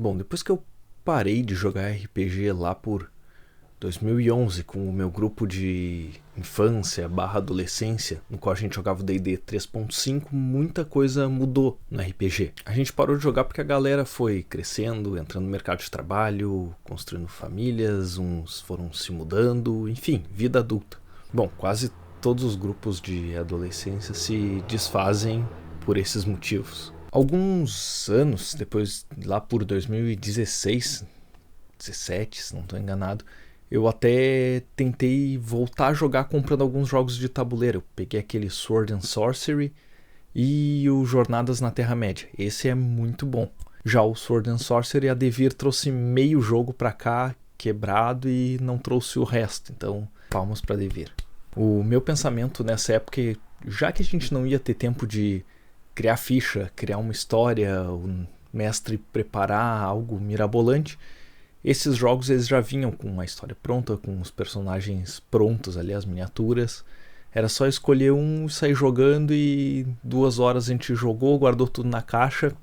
Bom, depois que eu parei de jogar RPG lá por 2011 com o meu grupo de infância barra adolescência, no qual a gente jogava o D&D 3.5, muita coisa mudou no RPG. A gente parou de jogar porque a galera foi crescendo, entrando no mercado de trabalho, construindo famílias, uns foram se mudando, enfim, vida adulta. Bom, quase todos os grupos de adolescência se desfazem por esses motivos. Alguns anos depois, lá por 2016, 17, se não estou enganado, eu até tentei voltar a jogar comprando alguns jogos de tabuleiro. Eu peguei aquele Sword and Sorcery e o Jornadas na Terra-média. Esse é muito bom. Já o Sword and Sorcery, a Devir trouxe meio jogo pra cá, quebrado, e não trouxe o resto. Então, palmas pra Devir. O meu pensamento nessa época, já que a gente não ia ter tempo de criar ficha, criar uma história, o mestre preparar algo mirabolante, esses jogos eles já vinham com uma história pronta, com os personagens prontos ali, as miniaturas. Era só escolher um, sair jogando e 2 horas a gente jogou, guardou tudo na caixa,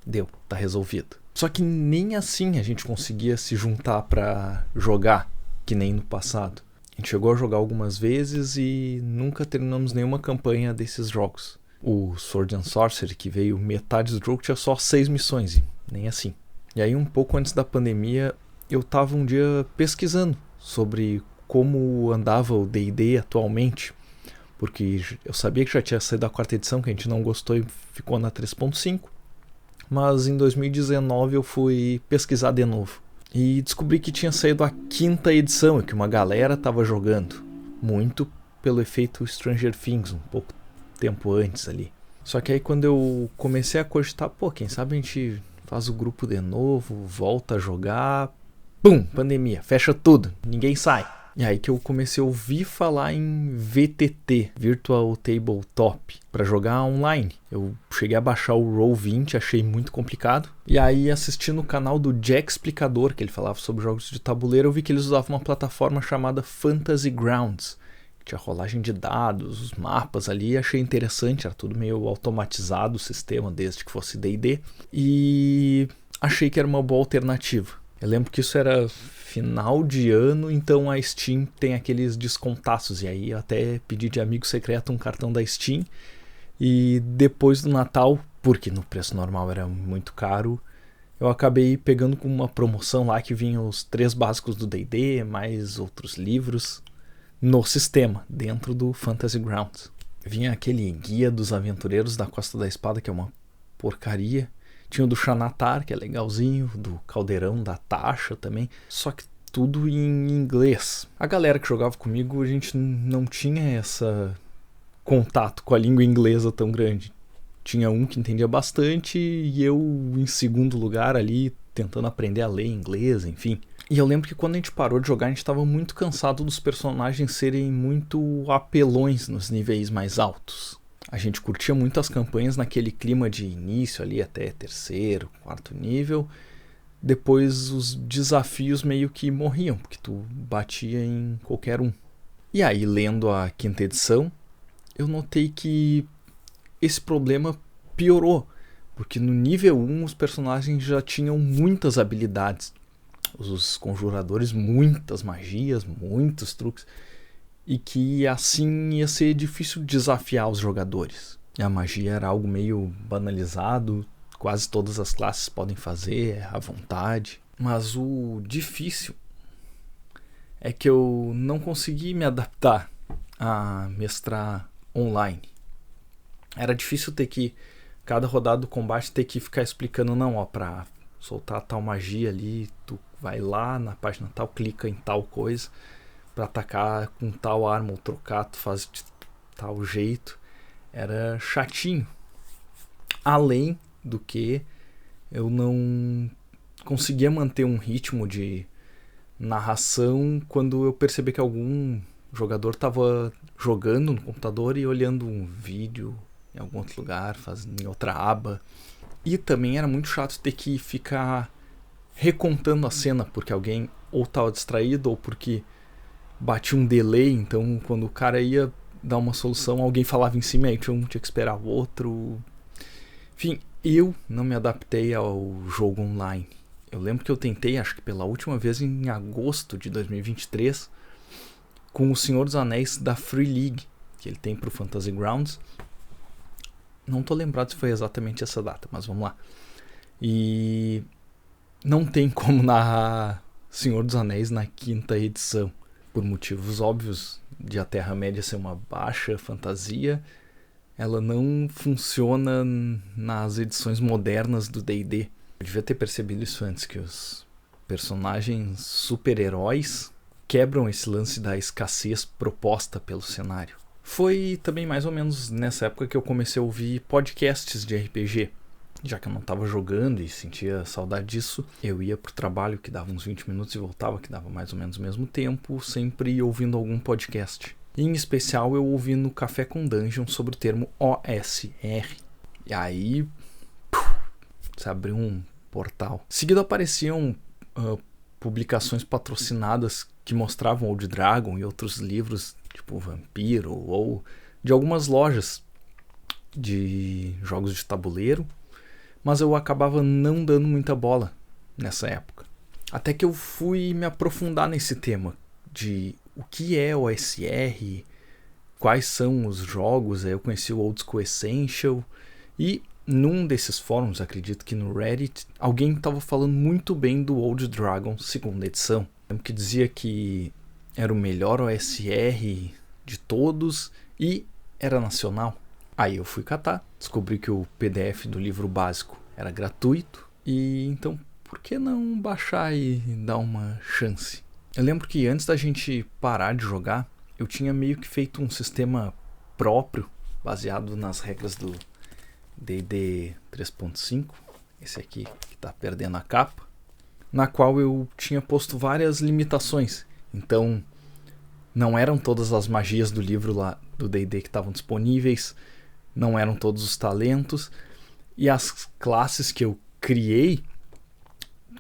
deu, tá resolvido. Só que nem assim a gente conseguia se juntar pra jogar, que nem no passado. A gente chegou a jogar algumas vezes e nunca terminamos nenhuma campanha desses jogos. O Sword and Sorcery, que veio metade do jogo, tinha só 6 missões, e nem assim. E aí, um pouco antes da pandemia, eu tava um dia pesquisando sobre como andava o D&D atualmente, porque eu sabia que já tinha saído a 4ª edição, que a gente não gostou e ficou na 3.5, mas em 2019 eu fui pesquisar de novo e descobri que tinha saído a 5ª edição e que uma galera tava jogando, muito pelo efeito Stranger Things, um pouco tempo antes ali. Só que aí quando eu comecei a cogitar, quem sabe a gente faz o grupo de novo, volta a jogar, pum, pandemia, fecha tudo, ninguém sai. E aí que eu comecei a ouvir falar em VTT, Virtual Tabletop, para jogar online. Eu cheguei a baixar o Roll20, achei muito complicado. E aí, assistindo o canal do Jack Explicador, que ele falava sobre jogos de tabuleiro, eu vi que eles usavam uma plataforma chamada Fantasy Grounds. Tinha rolagem de dados, os mapas ali, achei interessante, era tudo meio automatizado o sistema, desde que fosse D&D. E achei que era uma boa alternativa. Eu lembro que isso era final de ano, então a Steam tem aqueles descontaços, e aí eu até pedi de amigo secreto um cartão da Steam, e depois do Natal, porque no preço normal era muito caro, eu acabei pegando com uma promoção lá que vinha os 3 básicos do D&D, mais outros livros, no sistema, dentro do Fantasy Grounds. Vinha aquele Guia dos Aventureiros da Costa da Espada, que é uma porcaria. Tinha o do Xanatar, que é legalzinho, do Caldeirão da Taxa também, só que tudo em inglês. A galera que jogava comigo, a gente não tinha esse contato com a língua inglesa tão grande. Tinha um que entendia bastante e eu em segundo lugar ali, tentando aprender a ler inglês, enfim. E eu lembro que quando a gente parou de jogar, a gente estava muito cansado dos personagens serem muito apelões nos níveis mais altos. A gente curtia muito as campanhas naquele clima de início ali até 3º, 4º nível. Depois os desafios meio que morriam, porque tu batia em qualquer um. E aí, lendo a 5ª edição, eu notei que esse problema piorou. Porque no nível 1 os personagens já tinham muitas habilidades. Os conjuradores, muitas magias, muitos truques. E que assim ia ser difícil desafiar os jogadores. E a magia era algo meio banalizado, quase todas as classes podem fazer à vontade. Mas o difícil é que eu não consegui me adaptar a mestrar online. Era difícil ter que, cada rodada do combate, ter que ficar explicando, pra soltar tal magia ali, tu vai lá na página tal, clica em tal coisa, pra atacar com tal arma ou trocar, tu faz de tal jeito. Era chatinho. Além do que eu não conseguia manter um ritmo de narração quando eu percebi que algum jogador estava jogando no computador e olhando um vídeo em algum outro lugar, fazendo em outra aba. E também era muito chato ter que ficar recontando a cena, porque alguém ou estava distraído ou porque batia um delay, então quando o cara ia dar uma solução, alguém falava em cima e um tinha que esperar o outro. Enfim, eu não me adaptei ao jogo online. Eu lembro que eu tentei, acho que pela última vez em agosto de 2023, com o Senhor dos Anéis da Free League, que ele tem pro Fantasy Grounds. Não tô lembrado se foi exatamente essa data, mas vamos lá. E não tem como narrar Senhor dos Anéis na 5ª edição, por motivos óbvios de a Terra-média ser uma baixa fantasia. Ela não funciona nas edições modernas do D&D. Eu devia ter percebido isso antes, que os personagens super-heróis quebram esse lance da escassez proposta pelo cenário. Foi também mais ou menos nessa época que eu comecei a ouvir podcasts de RPG. Já que eu não estava jogando e sentia saudade disso, eu ia pro trabalho, que dava uns 20 minutos, e voltava, que dava mais ou menos o mesmo tempo, sempre ouvindo algum podcast. Em especial, eu ouvi no Café com Dungeon sobre o termo OSR. E aí, se abriu um portal. Em seguida apareciam publicações patrocinadas que mostravam Old Dragon e outros livros, tipo Vampiro, ou de algumas lojas de jogos de tabuleiro, mas eu acabava não dando muita bola nessa época. Até que eu fui me aprofundar nesse tema de o que é OSR, quais são os jogos. Aí eu conheci o Old School Essential, e num desses fóruns, acredito que no Reddit, alguém estava falando muito bem do Old Dragon 2ª edição. Que dizia que era o melhor OSR de todos e era nacional. Aí eu fui catar, descobri que o PDF do livro básico era gratuito, e então por que não baixar e dar uma chance? Eu lembro que antes da gente parar de jogar, eu tinha meio que feito um sistema próprio, baseado nas regras do D&D 3.5, esse aqui que está perdendo a capa, na qual eu tinha posto várias limitações. Então, não eram todas as magias do livro lá do D&D que estavam disponíveis, não eram todos os talentos, e as classes que eu criei,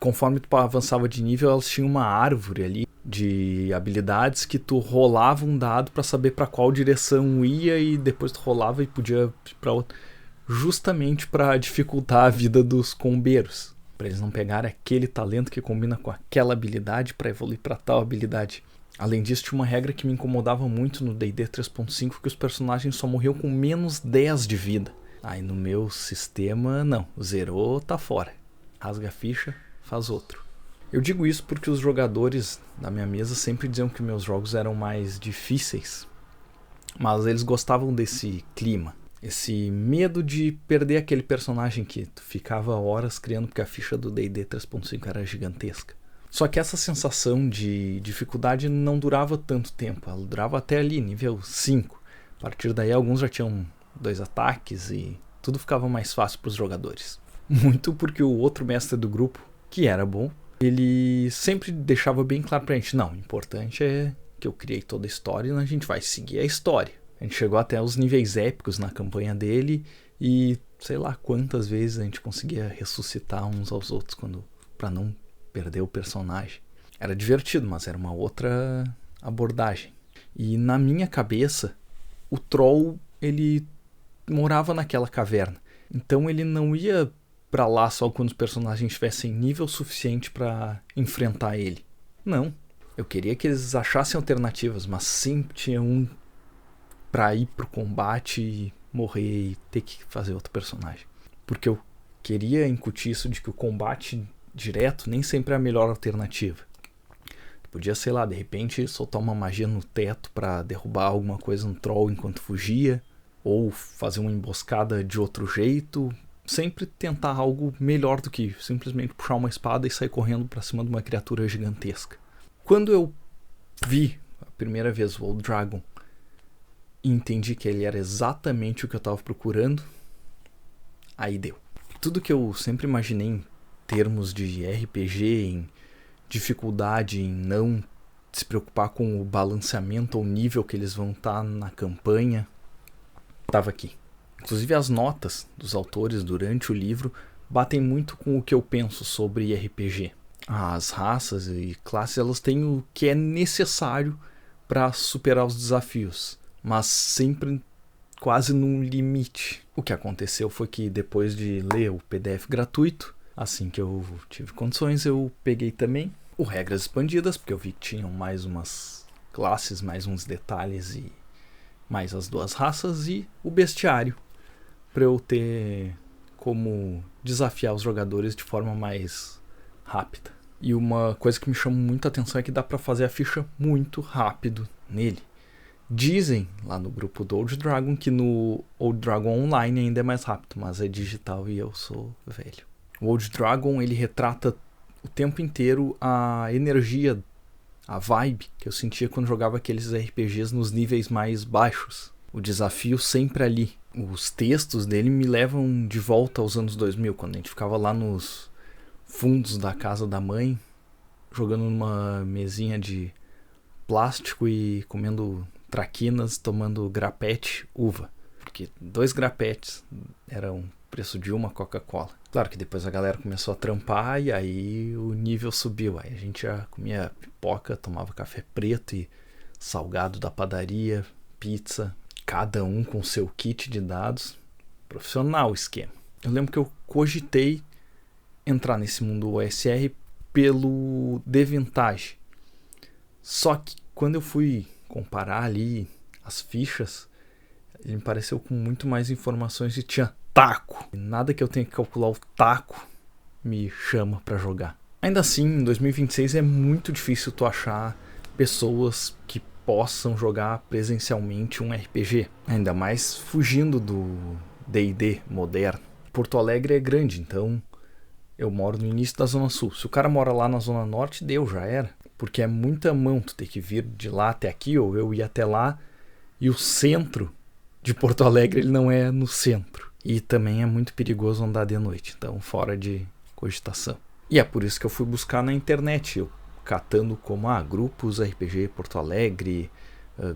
conforme tu avançava de nível, elas tinham uma árvore ali de habilidades que tu rolava um dado para saber para qual direção ia, e depois tu rolava e podia ir para outra, justamente para dificultar a vida dos combeiros, para eles não pegarem aquele talento que combina com aquela habilidade para evoluir para tal habilidade. Além disso, tinha uma regra que me incomodava muito no D&D 3.5, que os personagens só morriam com menos 10 de vida. Aí no meu sistema, não, zerou, tá fora. Rasga a ficha, faz outro. Eu digo isso porque os jogadores da minha mesa sempre diziam que meus jogos eram mais difíceis, mas eles gostavam desse clima. Esse medo de perder aquele personagem que tu ficava horas criando, porque a ficha do D&D 3.5 era gigantesca. Só que essa sensação de dificuldade não durava tanto tempo, ela durava até ali, nível 5. A partir daí alguns já tinham 2 ataques e tudo ficava mais fácil para os jogadores. Muito porque o outro mestre do grupo, que era bom, ele sempre deixava bem claro pra gente, não, o importante é que eu criei toda a história e a gente vai seguir a história. A gente chegou até os níveis épicos na campanha dele e sei lá quantas vezes a gente conseguia ressuscitar uns aos outros para não perder o personagem. Era divertido, mas era uma outra abordagem. E na minha cabeça, o troll, ele morava naquela caverna. Então ele não ia pra lá só quando os personagens tivessem nível suficiente para enfrentar ele. Não. Eu queria que eles achassem alternativas, mas sempre tinha um pra ir pro combate e morrer e ter que fazer outro personagem. Porque eu queria incutir isso de que o combate direto nem sempre é a melhor alternativa. Podia, sei lá, de repente soltar uma magia no teto pra derrubar alguma coisa no troll enquanto fugia, ou fazer uma emboscada de outro jeito. Sempre tentar algo melhor do que simplesmente puxar uma espada e sair correndo pra cima de uma criatura gigantesca. Quando eu vi a primeira vez o Old Dragon e entendi que ele era exatamente o que eu estava procurando, aí deu. Tudo que eu sempre imaginei em termos de RPG, em dificuldade, em não se preocupar com o balanceamento ou nível que eles vão estar na campanha, estava aqui. Inclusive as notas dos autores durante o livro batem muito com o que eu penso sobre RPG. As raças e classes, elas têm o que é necessário para superar os desafios, mas sempre quase num limite. O que aconteceu foi que depois de ler o PDF gratuito, Assim que eu tive condições, eu peguei também o Regras Expandidas, porque eu vi que tinham mais umas classes, mais uns detalhes e mais as 2 raças, e o Bestiário, para eu ter como desafiar os jogadores de forma mais rápida. E uma coisa que me chama muita atenção é que dá para fazer a ficha muito rápido nele. Dizem lá no grupo do Old Dragon que no Old Dragon Online ainda é mais rápido, mas é digital e eu sou velho. O Old Dragon, ele retrata o tempo inteiro a energia, a vibe que eu sentia quando jogava aqueles RPGs nos níveis mais baixos. O desafio sempre ali. Os textos dele me levam de volta aos anos 2000, quando a gente ficava lá nos fundos da casa da mãe, jogando numa mesinha de plástico e comendo traquinas, tomando grapete, uva. Porque 2 grapetes eram o preço de uma Coca-Cola. Claro que depois a galera começou a trampar e aí o nível subiu. Aí a gente já comia pipoca, tomava café preto e salgado da padaria, pizza, cada um com seu kit de dados. Profissional o esquema. Eu lembro que eu cogitei entrar nesse mundo OSR pelo Devintage. Só que quando eu fui comparar ali as fichas, ele me pareceu com muito mais informações e tinha taco. Nada que eu tenha que calcular o taco me chama para jogar. Ainda assim, em 2026 é muito difícil tu achar pessoas que possam jogar presencialmente um RPG. Ainda mais fugindo do D&D moderno. Porto Alegre é grande, então eu moro no início da Zona Sul. Se o cara mora lá na Zona Norte, deu, já era. Porque é muita mão, tu tem que vir de lá até aqui, ou eu ir até lá. E o centro de Porto Alegre, ele não é no centro. E também é muito perigoso andar de noite, então fora de cogitação. E é por isso que eu fui buscar na internet, eu catando como grupos RPG Porto Alegre,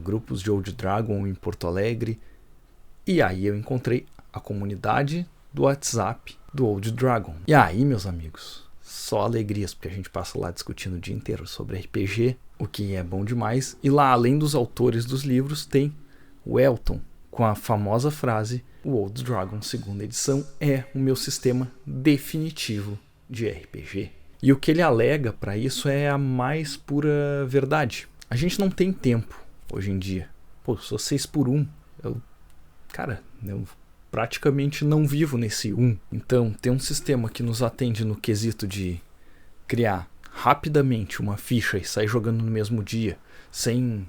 grupos de Old Dragon em Porto Alegre. E aí eu encontrei a comunidade do WhatsApp do Old Dragon. E aí, meus amigos, só alegrias, porque a gente passa lá discutindo o dia inteiro sobre RPG, o que é bom demais. E lá, além dos autores dos livros, tem o Elton, com a famosa frase: o Old Dragon 2ª edição é o meu sistema definitivo de RPG. E o que ele alega para isso é a mais pura verdade. A gente não tem tempo hoje em dia. Pô, sou 6x1. Eu praticamente não vivo nesse 1. Então, ter um sistema que nos atende no quesito de criar rapidamente uma ficha e sair jogando no mesmo dia, sem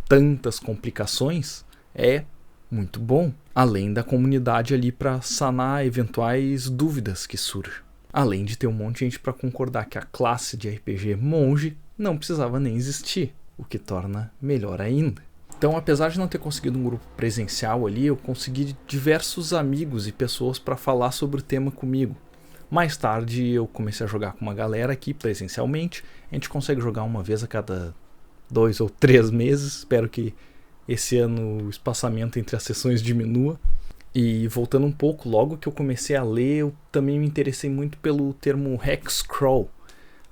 tantas complicações, é muito bom. Além da comunidade ali para sanar eventuais dúvidas que surjam. Além de ter um monte de gente para concordar que a classe de RPG monge não precisava nem existir, o que torna melhor ainda. Então, apesar de não ter conseguido um grupo presencial ali, eu consegui diversos amigos e pessoas para falar sobre o tema comigo. Mais tarde eu comecei a jogar com uma galera aqui presencialmente. A gente consegue jogar uma vez a cada 2 ou 3 meses. Espero que esse ano o espaçamento entre as sessões diminua. E voltando um pouco, logo que eu comecei a ler, eu também me interessei muito pelo termo Hexcrawl.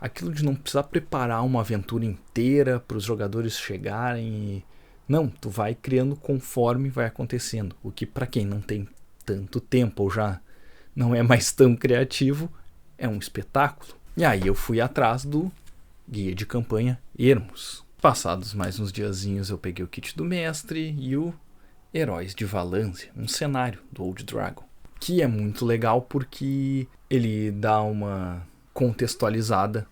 Aquilo de não precisar preparar uma aventura inteira para os jogadores chegarem e... Não, tu vai criando conforme vai acontecendo. O que para quem não tem tanto tempo ou já não é mais tão criativo, é um espetáculo. E aí eu fui atrás do guia de campanha Ermos. Passados mais uns diazinhos eu peguei o kit do mestre e o Heróis de Valância, um cenário do Old Dragon. Que é muito legal porque ele dá uma contextualizada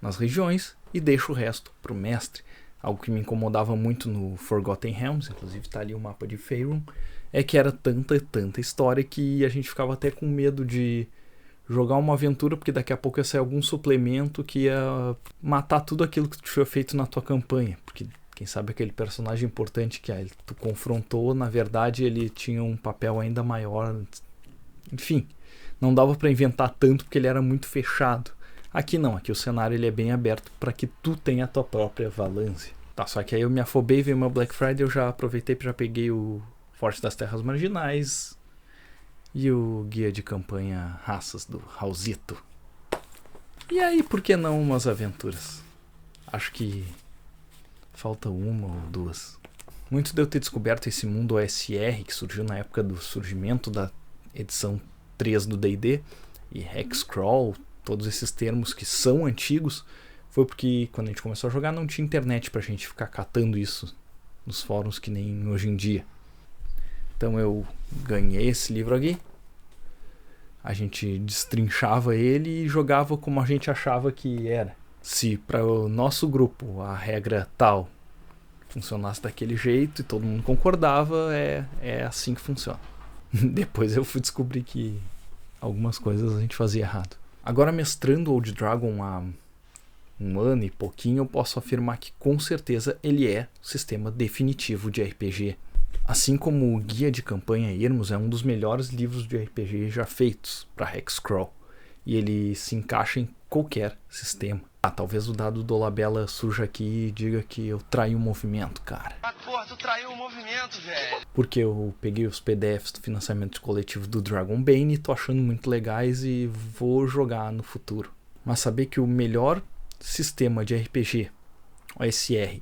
nas regiões e deixa o resto pro mestre. Algo que me incomodava muito no Forgotten Realms, inclusive tá ali o mapa de Faerun, é que era tanta história que a gente ficava até com medo de jogar uma aventura, porque daqui a pouco ia sair algum suplemento que ia matar tudo aquilo que tu tinha feito na tua campanha. Porque quem sabe aquele personagem importante que tu confrontou, na verdade ele tinha um papel ainda maior. Enfim, não dava para inventar tanto porque ele era muito fechado. Aqui não, aqui o cenário ele é bem aberto para que tu tenha a tua própria Valância. Tá, só que aí eu me afobei, veio uma Black Friday, eu já aproveitei, já peguei o Forte das Terras Marginais e o guia de campanha Raças do Raulzito. E aí, por que não umas aventuras? Acho que falta uma ou duas. Muito de eu ter descoberto esse mundo OSR que surgiu na época do surgimento da edição 3 do D&D e hexcrawl, todos esses termos que são antigos, foi porque quando a gente começou a jogar não tinha internet pra gente ficar catando isso nos fóruns que nem hoje em dia. Então eu ganhei esse livro aqui, a gente destrinchava ele e jogava como a gente achava que era. Se para o nosso grupo a regra tal funcionasse daquele jeito e todo mundo concordava, é assim que funciona. Depois eu fui descobrir que algumas coisas a gente fazia errado. Agora, mestrando Old Dragon há um ano e pouquinho, eu posso afirmar que com certeza ele é o sistema definitivo de RPG. Assim como o Guia de Campanha Irmos é um dos melhores livros de RPG já feitos para hexcrawl, e ele se encaixa em qualquer sistema. Talvez o dado do Dolabella surja aqui e diga que eu traí o movimento, cara. Porra, tu traiu o movimento, velho. Porque eu peguei os PDFs do financiamento coletivo do Dragonbane e tô achando muito legais e vou jogar no futuro. Mas saber que o melhor sistema de RPG, OSR,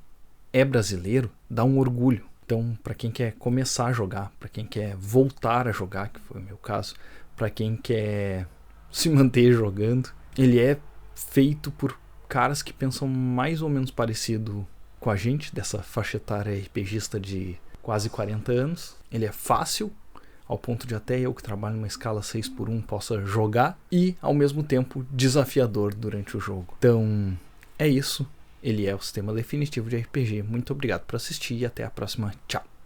é brasileiro, dá um orgulho. Então, para quem quer começar a jogar, para quem quer voltar a jogar, que foi o meu caso, para quem quer se manter jogando, ele é feito por caras que pensam mais ou menos parecido com a gente, dessa faixa etária RPGista de quase 40 anos. Ele é fácil, ao ponto de até eu que trabalho numa escala 6x1 possa jogar, e ao mesmo tempo desafiador durante o jogo. Então, é isso. Ele é o sistema definitivo de RPG. Muito obrigado por assistir e até a próxima. Tchau!